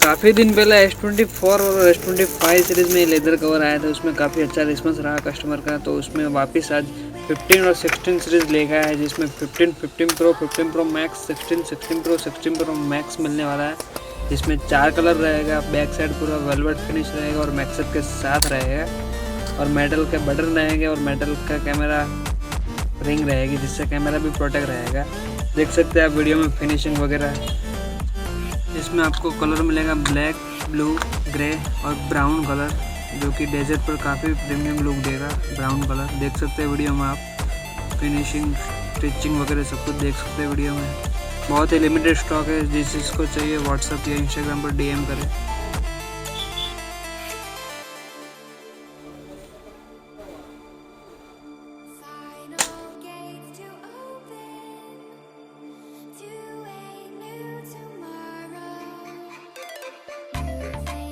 काफ़ी दिन पहले S24 और S25 सीरीज़ में लेदर कवर आया था, उसमें काफ़ी अच्छा रिस्पॉन्स रहा कस्टमर का। तो उसमें वापस आज 15 और 16 सीरीज़ लेकर आया है, जिसमें 15, 15 pro, 15 pro max, 16, 16 pro, 16 pro max मिलने वाला है। जिसमें 4 कलर रहेगा, बैक साइड पूरा वेलवेट फिनिश रहेगा और मैक्सेफ के साथ रहेगा, और मेटल के बटन रहेंगे और मेटल का कैमरा रिंग रहेगी, जिससे कैमरा भी प्रोटेक्ट रहेगा। देख सकते हैं आप वीडियो में फिनिशिंग वगैरह। इसमें आपको कलर मिलेगा ब्लैक, ब्लू, ग्रे और ब्राउन कलर, जो कि डेजर्ट पर काफ़ी प्रीमियम लुक देगा। ब्राउन कलर देख सकते हैं वीडियो में आप, फिनिशिंग, स्टिचिंग वगैरह सब कुछ देख सकते हैं वीडियो में। बहुत ही लिमिटेड स्टॉक है, जिस चीज़ को चाहिए व्हाट्सएप या इंस्टाग्राम पर DM करें।